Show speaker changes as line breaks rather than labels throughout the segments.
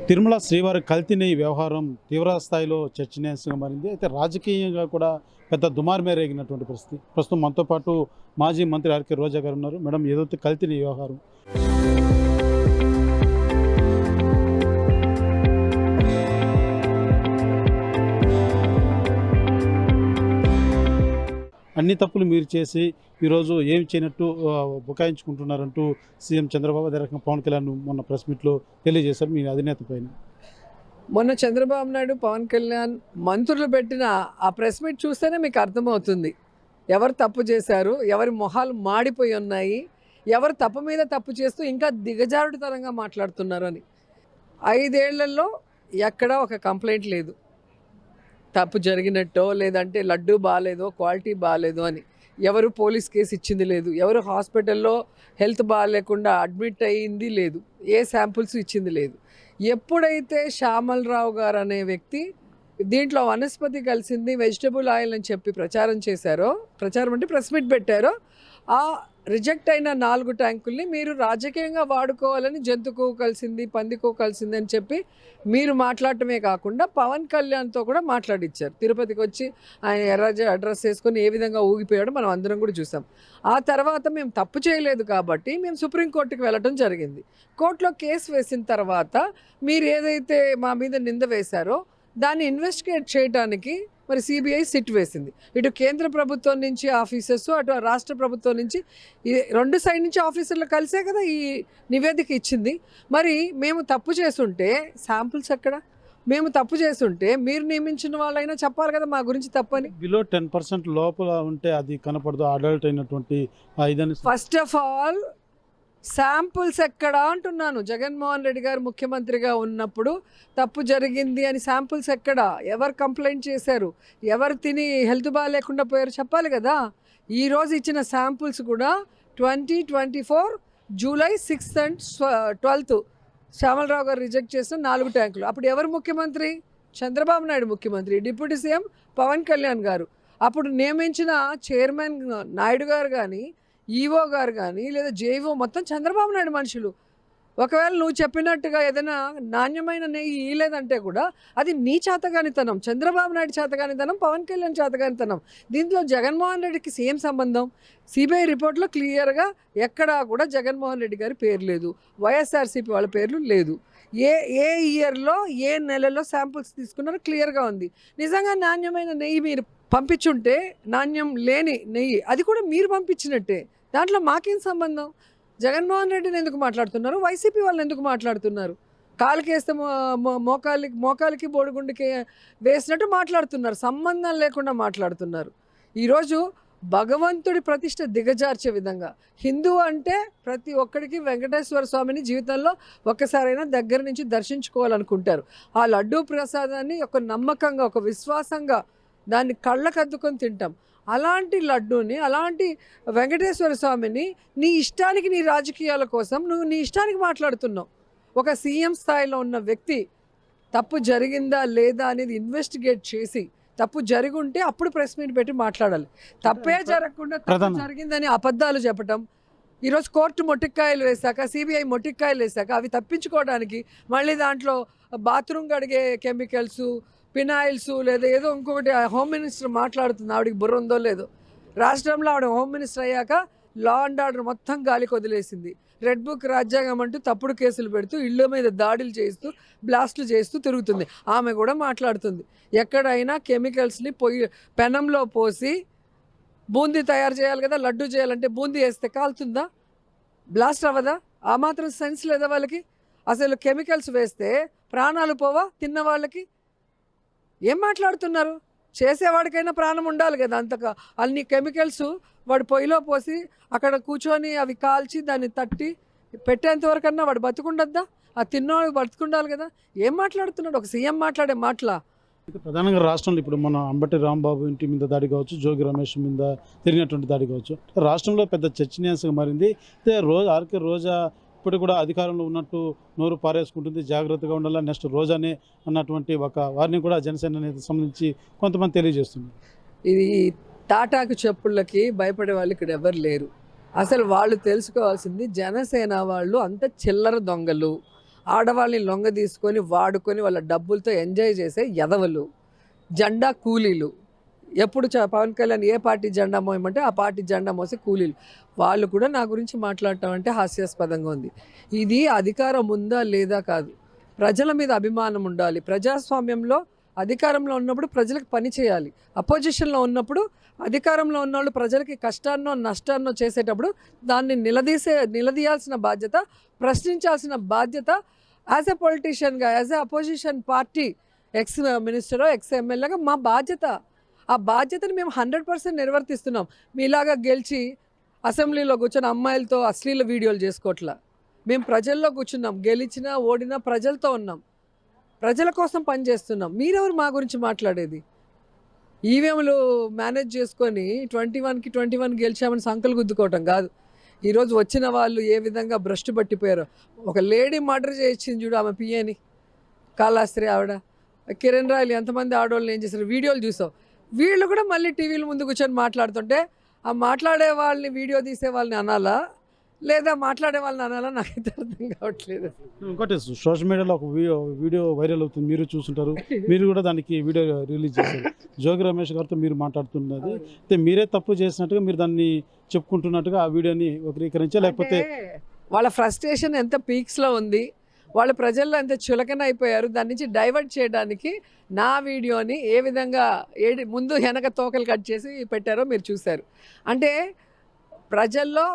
తిరుమల శ్రీవారి కల్తీ వ్యవహారం తీవ్ర స్థాయిలో చర్చనీయాంశంగా మారింది. అయితే రాజకీయంగా కూడా పెద్ద దుమారు మేరేగినటువంటి పరిస్థితి. ప్రస్తుతం మనతో పాటు మాజీ మంత్రి ఆర్కే రోజా గారు ఉన్నారు. మేడం, ఏదైతే కల్తీ వ్యవహారం అన్ని తప్పులు మీరు చేసి ఈరోజు ఏం చేయనట్టు బుకాయించుకుంటున్నారంటూ సీఎం చంద్రబాబు, అదే రకంగా పవన్ కళ్యాణ్ మొన్న ప్రెస్ మీట్లో తెలియజేశారు మీ అధినేత పైన.
మొన్న చంద్రబాబు నాయుడు, పవన్ కళ్యాణ్ మంత్రులు పెట్టిన ఆ ప్రెస్ మీట్ చూస్తేనే మీకు అర్థమవుతుంది ఎవరు తప్పు చేశారు, ఎవరి మొహాలు మాడిపోయి ఉన్నాయి, ఎవరు తప్పు మీద తప్పు చేస్తూ ఇంకా దిగజారుడుతనంగా మాట్లాడుతున్నారు అని. 5 ఏళ్లలో ఎక్కడా ఒక కంప్లైంట్ లేదు తప్పు జరిగినట్టో, లేదంటే లడ్డు బాగాలేదో, క్వాలిటీ బాగాలేదు అని. ఎవరు పోలీస్ కేసు ఇచ్చింది లేదు, ఎవరు హాస్పిటల్లో హెల్త్ బాగాలేకుండా అడ్మిట్ అయ్యింది లేదు, ఏ శాంపుల్స్ ఇచ్చింది లేదు. ఎప్పుడైతే శ్యామలరావు గారు అనే వ్యక్తి దీంట్లో వనస్పతి కలిసింది, వెజిటబుల్ ఆయిల్ అని చెప్పి ప్రచారం చేశారో, ప్రచారం అంటే ప్రెస్ మీట్ పెట్టారో, ఆ రిజెక్ట్ అయిన 4 ట్యాంకుల్ని మీరు రాజకీయంగా వాడుకోవాలని జంతు కొవ్వు కలిసింది, పంది కొవ్వు కలిసింది అని చెప్పి మీరు మాట్లాడటమే కాకుండా పవన్ కళ్యాణ్తో కూడా మాట్లాడిచ్చారు. తిరుపతికి వచ్చి ఆయన ఎర్రజ అడ్రస్ వేసుకొని ఏ విధంగా ఊగిపోయాడో మనం అందరం కూడా చూసాం. ఆ తర్వాత మేము తప్పు చేయలేదు కాబట్టి మేము సుప్రీంకోర్టుకి వెళ్ళడం జరిగింది. కోర్టులో కేసు వేసిన తర్వాత మీరు ఏదైతే మా మీద నింద వేశారో దాన్ని ఇన్వెస్టిగేట్ చేయడానికి మరి సిబిఐ సిట్ వేసింది. ఇటు కేంద్ర ప్రభుత్వం నుంచి ఆఫీసర్స్, అటు రాష్ట్ర ప్రభుత్వం నుంచి, ఈ 2 సైడ్ నుంచి ఆఫీసర్లు కలిసే కదా ఈ నివేదిక ఇచ్చింది. మరి మేము తప్పు చేస్తుంటే శాంపుల్స్ ఎక్కడ? మేము తప్పు చేస్తుంటే మీరు నియమించిన వాళ్ళైనా చెప్పాలి కదా మా గురించి తప్పని.
బిలో 10% లోపల ఉంటే అది కనపడదు, అడల్ట్ అయినటువంటి ఇదని.
ఫస్ట్ ఆఫ్ ఆల్ శాంపుల్స్ ఎక్కడ అంటున్నాను. జగన్మోహన్ రెడ్డి గారు ముఖ్యమంత్రిగా ఉన్నప్పుడు తప్పు జరిగింది అని శాంపుల్స్ ఎక్కడ? ఎవరు కంప్లైంట్ చేశారు? ఎవరు తిని హెల్త్ బాగాలేకుండా పోయారు చెప్పాలి కదా. ఈరోజు ఇచ్చిన శాంపుల్స్ కూడా 2024 July 6th and 12th Shyamalarao గారు రిజెక్ట్ చేసిన 4 ట్యాంకులు. అప్పుడు ఎవరు ముఖ్యమంత్రి? చంద్రబాబు నాయుడు ముఖ్యమంత్రి, డిప్యూటీ సీఎం పవన్ కళ్యాణ్ గారు. అప్పుడు నియమించిన చైర్మన్ నాయుడు గారు కానీ, ఈవో గారు కానీ, లేదా జేఈఓ మొత్తం చంద్రబాబు నాయుడు మనుషులు. ఒకవేళ నువ్వు చెప్పినట్టుగా ఏదైనా నాణ్యమైన నెయ్యి ఇయ్యలేదంటే కూడా అది నీ చేతగానితనం, చంద్రబాబు నాయుడు చేతగానితనం, పవన్ కళ్యాణ్ చేతగానితనం. దీంట్లో జగన్మోహన్ రెడ్డికి సేమ్ సంబంధం. సిబిఐ రిపోర్ట్లో క్లియర్గా ఎక్కడా కూడా జగన్మోహన్ రెడ్డి గారి పేరు లేదు, వైఎస్ఆర్సీపీ వాళ్ళ పేర్లు లేదు. ఏ ఏ ఇయర్లో ఏ నెలలో శాంపుల్స్ తీసుకున్నారో క్లియర్గా ఉంది. నిజంగా నాణ్యమైన నెయ్యి మీరు పంపించుంటే, నాణ్యం లేని నెయ్యి అది కూడా మీరు పంపించినట్టే. దాంట్లో మాకేం సంబంధం? జగన్మోహన్ రెడ్డిని ఎందుకు మాట్లాడుతున్నారు? వైసీపీ వాళ్ళని ఎందుకు మాట్లాడుతున్నారు? కాలుకి వేస్తే మోకాలికి బోడిగుండికి వేసినట్టు మాట్లాడుతున్నారు, సంబంధం లేకుండా మాట్లాడుతున్నారు. ఈరోజు భగవంతుడి ప్రతిష్ట దిగజార్చే విధంగా, హిందూ అంటే ప్రతి ఒక్కడికి వెంకటేశ్వర స్వామిని జీవితంలో ఒక్కసారైనా దగ్గర నుంచి దర్శించుకోవాలనుకుంటారు. ఆ లడ్డూ ప్రసాదాన్ని ఒక నమ్మకంగా, ఒక విశ్వాసంగా దాన్ని కళ్ళకద్దుకొని తింటాం. అలాంటి లడ్డూని, అలాంటి వెంకటేశ్వర స్వామిని నీ ఇష్టానికి, నీ రాజకీయాల కోసం నువ్వు నీ ఇష్టానికి మాట్లాడుతున్నావు. ఒక సీఎం స్థాయిలో ఉన్న వ్యక్తి తప్పు జరిగిందా లేదా అనేది ఇన్వెస్టిగేట్ చేసి, తప్పు జరిగుంటే అప్పుడు ప్రెస్ మీట్ పెట్టి మాట్లాడాలి. తప్పే జరగకుండా తప్పు జరిగిందని అబద్ధాలు చెప్పటం. ఈరోజు కోర్టు మొట్టికాయలు వేశాక, సిబిఐ మొట్టికాయలు వేశాక అవి తప్పించుకోవడానికి మళ్ళీ దాంట్లో బాత్రూమ్ కడిగే కెమికల్స్, పినాయిల్స్, లేదా ఏదో ఇంకొకటి. హోమ్ మినిస్టర్ మాట్లాడుతుంది, ఆవిడకి బుర్ర ఉందో లేదో. రాష్ట్రంలో ఆవిడ హోమ్ మినిస్టర్ అయ్యాక లా అండ్ ఆర్డర్ మొత్తం గాలికి వదిలేసింది. రెడ్ బుక్ రాజ్యాంగం అంటూ తప్పుడు కేసులు పెడుతూ, ఇళ్ళ మీద దాడులు చేస్తూ, బ్లాస్టులు చేస్తూ తిరుగుతుంది. ఆమె కూడా మాట్లాడుతుంది. ఎక్కడైనా కెమికల్స్ని పెనంలో పోసి బూందీ తయారు చేయాలి కదా, లడ్డు చేయాలంటే బూందీ వేస్తే కాలుతుందా? బ్లాస్ట్ అవ్వదా? ఆ మాత్రం సెన్స్ లేదా వాళ్ళకి? అసలు కెమికల్స్ వేస్తే ప్రాణాలు పోవా తిన్న వాళ్ళకి? ఏం మాట్లాడుతున్నారు? చేసేవాడికైనా ప్రాణం ఉండాలి కదా. అన్ని కెమికల్స్ వాడు పొయ్యిలో పోసి అక్కడ కూర్చొని అవి కాల్చి దాన్ని తట్టి పెట్టేంతవరకన్నా వాడు బతుకుండద్దా? ఆ తిన్నవాడు బతుకుండాలి కదా. ఏం మాట్లాడుతున్నాడు ఒక సీఎం మాట్లాడే మాటలా?
ప్రధానంగా రాష్ట్రంలో ఇప్పుడు మన అంబటి రాంబాబు ఇంటి మీద దాడి కావచ్చు, జోగి రమేష్ మీద తిరిగినటువంటి దాడి కావచ్చు, రాష్ట్రంలో పెద్ద చర్చనీయాంశంగా మారింది. అయితే ఆర్కే రోజా ఇప్పుడు కూడా అధికారంలో ఉన్నట్టు నోరు పారేసుకుంటుంది, జాగ్రత్తగా ఉండాలా, నెక్స్ట్ రోజానే అన్నటువంటి ఒక వారిని కూడా జనసేన నేతకు సంబంధించి కొంతమంది తెలియజేస్తుంది.
ఇది తాటాకు చెప్పులకి భయపడే వాళ్ళు ఇక్కడ ఎవరు లేరు. అసలు వాళ్ళు తెలుసుకోవాల్సింది, జనసేన వాళ్ళు అంత చిల్లర దొంగలు, ఆడవాళ్ళని లొంగ తీసుకొని వాడుకొని వాళ్ళ డబ్బులతో ఎంజాయ్ చేసే ఎదవలు, జెండా కూలీలు. ఎప్పుడు పవన్ కళ్యాణ్ ఏ పార్టీ జెండా మోయమంటే ఆ పార్టీ జెండా మోసే కూలీలు వాళ్ళు కూడా నా గురించి మాట్లాడటం అంటే హాస్యాస్పదంగా ఉంది. ఇది అధికారం ఉందా లేదా కాదు, ప్రజల మీద అభిమానం ఉండాలి. ప్రజాస్వామ్యంలో అధికారంలో ఉన్నప్పుడు ప్రజలకు పని చేయాలి. అపోజిషన్లో ఉన్నప్పుడు అధికారంలో ఉన్నవాళ్ళు ప్రజలకి కష్టాన్నో నష్టాన్నో చేసేటప్పుడు దాన్ని నిలదీయాల్సిన బాధ్యత, ప్రశ్నించాల్సిన బాధ్యత యాజ్ ఎ పొలిటీషియన్గా, as a opposition party ex మినిస్టరో ఎక్స్ ఎమ్మెల్యేగా మా బాధ్యత. ఆ బాధ్యతని మేము 100% నిర్వర్తిస్తున్నాం. మీలాగా గెలిచి అసెంబ్లీలో కూర్చొని అమ్మాయిలతో అశ్లీల వీడియోలు చేసుకోవట్లా. మేము ప్రజల్లో కూర్చున్నాం, గెలిచినా ఓడినా ప్రజలతో ఉన్నాం, ప్రజల కోసం పనిచేస్తున్నాం. మీరెవరు మా గురించి మాట్లాడేది? ఈవీఎంలు మేనేజ్ చేసుకొని 21కి 21 గెలిచామని సంకలు గుద్దుకోవటం కాదు. ఈరోజు వచ్చిన వాళ్ళు ఏ విధంగా భ్రష్టు పట్టిపోయారో. ఒక లేడీ మర్డర్ చేయించింది చూడు, ఆమె పిఏని, కాళాస్త్రి ఆవిడ, కిరణ్ రాయలు, ఎంతమంది ఆడవాళ్ళు ఏం చేశారు వీడియోలు చూసావు. వీళ్ళు కూడా మళ్ళీ టీవీల ముందు కూర్చొని మాట్లాడుతుంటే ఆ మాట్లాడే వాళ్ళని, వీడియో తీసే వాళ్ళని అనాలా లేదా మాట్లాడే వాళ్ళని అనాలా నాకైతే అర్థం కావట్లేదు.
ఇంకోటి సోషల్ మీడియాలో ఒక వీడియో వైరల్ అవుతుంది, మీరు చూస్తుంటారు, మీరు కూడా దానికి వీడియో రిలీజ్ చేశారు. జోగి రమేష్ గారితో మీరు మాట్లాడుతున్నది అయితే మీరే తప్పు చేసినట్టుగా మీరు దాన్ని చెప్పుకుంటున్నట్టుగా ఆ వీడియోని వక్రీకరించా, లేకపోతే
వాళ్ళ ఫ్రస్ట్రేషన్ ఎంత పీక్స్లో ఉంది, వాళ్ళు ప్రజల్లో ఎంత చులకన అయిపోయారు, దాని నుంచి డైవర్ట్ చేయడానికి నా వీడియోని ఏ విధంగా ముందు వెనక తోకలు కట్ చేసి పెట్టారో మీరు చూశారు. అంటే ప్రజల్లో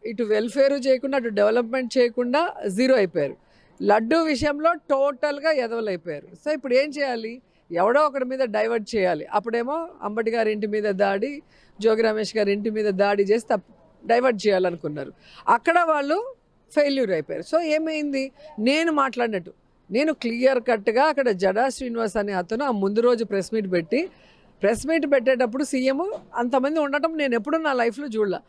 ఇటు వెల్ఫేరు చేయకుండా అటు డెవలప్మెంట్ చేయకుండా జీరో అయిపోయారు. లడ్డూ విషయంలో టోటల్గా ఎదవలైపోయారు. సో ఇప్పుడు ఏం చేయాలి? ఎవడో ఒకటి మీద డైవర్ట్ చేయాలి. అప్పుడేమో అంబటి గారి ఇంటి మీద దాడి, జోగి రమేష్ గారి ఇంటి మీద దాడి చేసి డైవర్ట్ చేయాలనుకున్నారు. అక్కడ వాళ్ళు ఫెయిల్యూర్ అయిపోయారు. సో ఏమైంది? నేను మాట్లాడినట్టు నేను క్లియర్ కట్గా అక్కడ జడా శ్రీనివాస్ అనే అతను ఆ ముందు రోజు ప్రెస్ మీట్ పెట్టేటప్పుడు సీఎం అంతమంది ఉండటం నేను ఎప్పుడు నా లైఫ్లో చూడలే.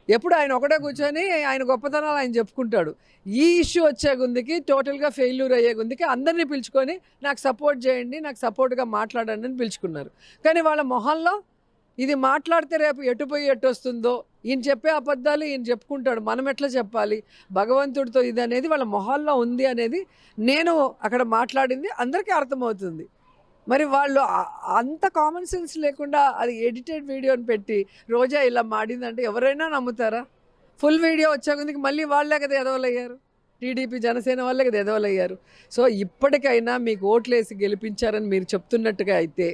ఎప్పుడు ఆయన ఒకటే కూర్చొని ఆయన గొప్పతనాలు ఆయన చెప్పుకుంటాడు. ఈ ఇష్యూ వచ్చే గుందికి, టోటల్గా ఫెయిల్యూర్ అయ్యే గుందికి అందరినీ పిలుచుకొని నాకు సపోర్ట్ చేయండి, నాకు సపోర్ట్గా మాట్లాడండి అని పిలుచుకున్నారు. కానీ వాళ్ళ మొహంలో ఇది మాట్లాడితే రేపు ఎటుపోయి ఎటు వస్తుందో, ఈయన చెప్పే అబద్ధాలు ఈయన చెప్పుకుంటాడు, మనం ఎట్లా చెప్పాలి భగవంతుడితో ఇది అనేది వాళ్ళ మొహాల్లో ఉంది అనేది నేను అక్కడ మాట్లాడింది అందరికీ అర్థమవుతుంది. మరి వాళ్ళు అంత కామన్ సెన్స్ లేకుండా అది ఎడిటెడ్ వీడియోని పెట్టి రోజా ఇలా మాడిందంటే ఎవరైనా నమ్ముతారా? ఫుల్ వీడియో వచ్చే ముందుకి మళ్ళీ వాళ్ళే కదా ఎదవలయ్యారు, టీడీపీ జనసేన వాళ్ళే కదా ఎదవలయ్యారు. సో ఇప్పటికైనా మీకు ఓట్లేసి గెలిపించారని మీరు చెప్తున్నట్టుగా అయితే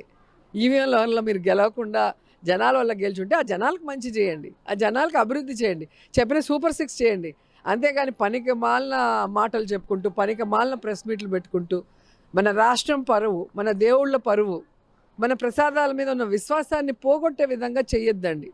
ఈవీఎంల వల్ల మీరు గెలవకుండా జనాల వల్ల గెలిచుంటే ఆ జనాలకు మంచి చేయండి, ఆ జనాలకు అభివృద్ధి చేయండి, చెప్పిన సూపర్ 6 చేయండి. అంతేగాని పనికి మాలిన మాటలు చెప్పుకుంటూ, పనికి మాలిన ప్రెస్ మీట్లు పెట్టుకుంటూ మన రాష్ట్రం పరువు, మన దేవుళ్ళ పరువు, మన ప్రసాదాల మీద ఉన్న విశ్వాసాన్ని పోగొట్టే విధంగా చెయ్యొద్దండి.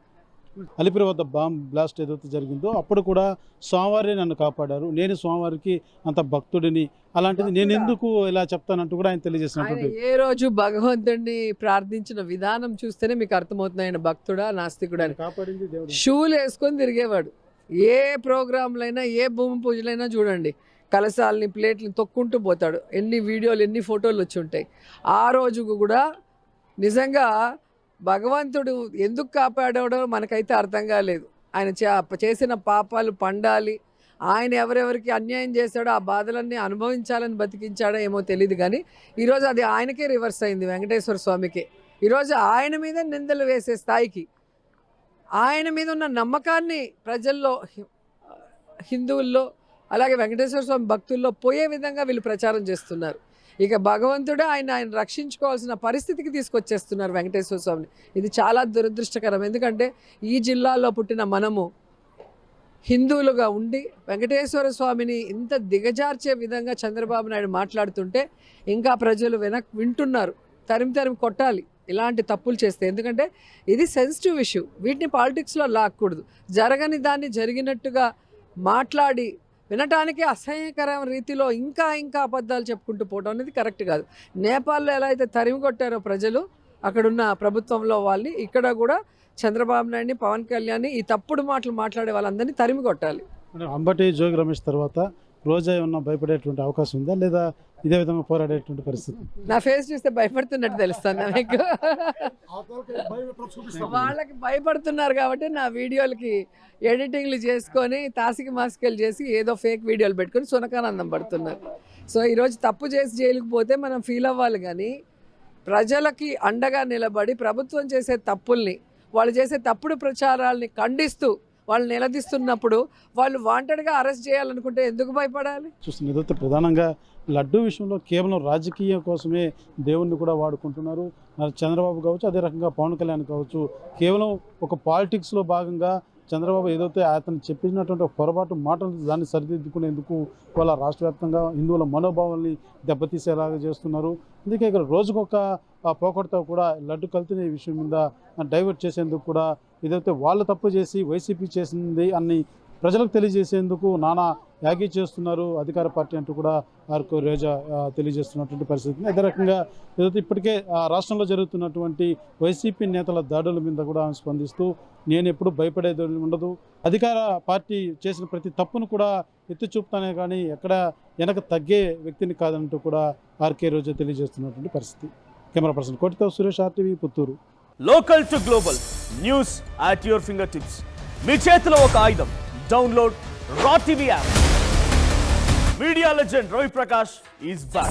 అలిపిరి వద్ద బాంబ్ బ్లాస్ట్ ఏదైతే జరిగిందో అప్పుడు కూడా స్వామివారే నన్ను కాపాడారు, నేను స్వామివారికి అంత భక్తుడిని, అలాంటిది నేను ఎందుకు ఇలా చెప్తానంటూ కూడా ఆయన తెలియజేసినటువంటి
ఏ రోజు భగవంతుడిని ప్రార్థించిన విధానం చూస్తేనే మీకు అర్థమవుతుంది ఆయన భక్తుడా నాస్తికుడా అని.
కాపాడింది దేవుడు.
షూలు వేసుకొని తిరిగేవాడు. ఏ ప్రోగ్రాంలైనా, ఏ భూమి పూజలైనా చూడండి, కలశాలని ప్లేట్లని తొక్కుంటూ పోతాడు. ఎన్ని వీడియోలు, ఎన్ని ఫోటోలు వచ్చి ఉంటాయి. ఆ రోజు కూడా నిజంగా భగవంతుడు ఎందుకు కాపాడాడో మనకైతే అర్థం కాలేదు. ఆయన చేసిన పాపాలు పండాలి, ఆయన ఎవరెవరికి అన్యాయం చేశాడో ఆ బాధలన్నీ అనుభవించాలని బతికించాడో ఏమో తెలియదు. కానీ ఈరోజు అది ఆయనకే రివర్స్ అయింది, వెంకటేశ్వర స్వామికే. ఈరోజు ఆయన మీద నిందలు వేసే స్థాయికి, ఆయన మీద ఉన్న నమ్మకాన్ని ప్రజల్లో, హిందువుల్లో, అలాగే వెంకటేశ్వర స్వామి భక్తుల్లో పోయే విధంగా వీళ్ళు ప్రచారం చేస్తున్నారు. ఇక భగవంతుడే ఆయన రక్షించుకోవాల్సిన పరిస్థితికి తీసుకొచ్చేస్తున్నారు వెంకటేశ్వర స్వామిని. ఇది చాలా దురదృష్టకరం. ఎందుకంటే ఈ జిల్లాలో పుట్టిన మనము హిందువులుగా ఉండి వెంకటేశ్వర స్వామిని ఇంత దిగజార్చే విధంగా చంద్రబాబు నాయుడు మాట్లాడుతుంటే ఇంకా ప్రజలు వింటున్నారు. తరిమి కొట్టాలి ఇలాంటి తప్పులు చేస్తే. ఎందుకంటే ఇది సెన్సిటివ్ ఇష్యూ, వీటిని పాలిటిక్స్లో లాక్కూడదు. జరగని దాన్ని జరిగినట్టుగా మాట్లాడి వినటానికి అసహ్యకరమైన రీతిలో ఇంకా అబద్ధాలు చెప్పుకుంటూ పోవడం అనేది కరెక్ట్ కాదు. నేపాల్లో ఎలా అయితే తరిమి కొట్టారో ప్రజలు అక్కడున్న ప్రభుత్వంలో వాళ్ళని, ఇక్కడ కూడా చంద్రబాబు నాయుడిని, పవన్ కళ్యాణ్ని, ఈ తప్పుడు మాటలు మాట్లాడే వాళ్ళందరినీ తరిమి కొట్టాలి.
అంబటి జోగి రమేష్ తర్వాత రోజా ఏమన్నా భయపడేటువంటి అవకాశం ఉందా, లేదా ఇదే విధంగా పోరాడేటువంటి పరిస్థితి.
నా ఫేస్ చూస్తే భయపడుతున్నట్టు తెలుస్తుంది మీకు. వాళ్ళకి భయపడుతున్నారు కాబట్టి నా వీడియోలకి ఎడిటింగ్లు చేసుకొని తాసికి మాసికలు చేసి ఏదో ఫేక్ వీడియోలు పెట్టుకొని సునకానందం పడుతున్నారు. సో ఈరోజు తప్పు చేసి జైలుకి పోతే మనం ఫీల్ అవ్వాలి, కానీ ప్రజలకి అండగా నిలబడి ప్రభుత్వం చేసే తప్పుల్ని, వాళ్ళు చేసే తప్పుడు ప్రచారాలని ఖండిస్తూ వాళ్ళు నిలదీస్తున్నప్పుడు వాళ్ళు వాంటెడ్గా అరెస్ట్ చేయాలనుకుంటే ఎందుకు భయపడాలి?
చూస్తుంది ఏదైతే ప్రధానంగా లడ్డూ విషయంలో కేవలం రాజకీయం కోసమే దేవుణ్ణి కూడా వాడుకుంటున్నారు. మరి చంద్రబాబు కావచ్చు, అదే రకంగా పవన్ కళ్యాణ్ కావచ్చు, కేవలం ఒక పాలిటిక్స్లో భాగంగా చంద్రబాబు ఏదైతే అతను చెప్పినటువంటి ఒక పొరపాటు మాటలు దాన్ని సరిదిద్దుకునేందుకు వాళ్ళ రాష్ట్ర వ్యాప్తంగా హిందువుల మనోభావాల్ని దెబ్బతీసేలాగా చేస్తున్నారు. అందుకే ఇక్కడ రోజుకొక పోకడతో కూడా లడ్డు కల్తీ విషయం మీద డైవర్ట్ చేసేందుకు కూడా ఏదైతే వాళ్ళు తప్పు చేసి వైసీపీ చేసింది అన్ని ప్రజలకు తెలియజేసేందుకు నానా యాగి చేస్తున్నారు అధికార పార్టీ అంటూ కూడా ఆర్కే రోజా తెలియజేస్తున్నటువంటి పరిస్థితి. అదే రకంగా ఏదైతే ఇప్పటికే రాష్ట్రంలో జరుగుతున్నటువంటి వైసీపీ నేతల దాడుల మీద కూడా ఆమె స్పందిస్తూ నేను ఎప్పుడు భయపడేది ఉండదు, అధికార పార్టీ చేసిన ప్రతి తప్పును కూడా ఎత్తి చూపుతానే కానీ ఎక్కడ వెనక తగ్గే వ్యక్తిని కాదంటూ కూడా ఆర్కే రోజా తెలియజేస్తున్నటువంటి పరిస్థితి. కెమెరా పర్సన్ కోటితో Suresh, RTV, Puttur.
Local to global news at your fingertips. మీ చేతిలో ఒక ఆయుధం. Download raw TV app. Media legend Ravi Prakash is back.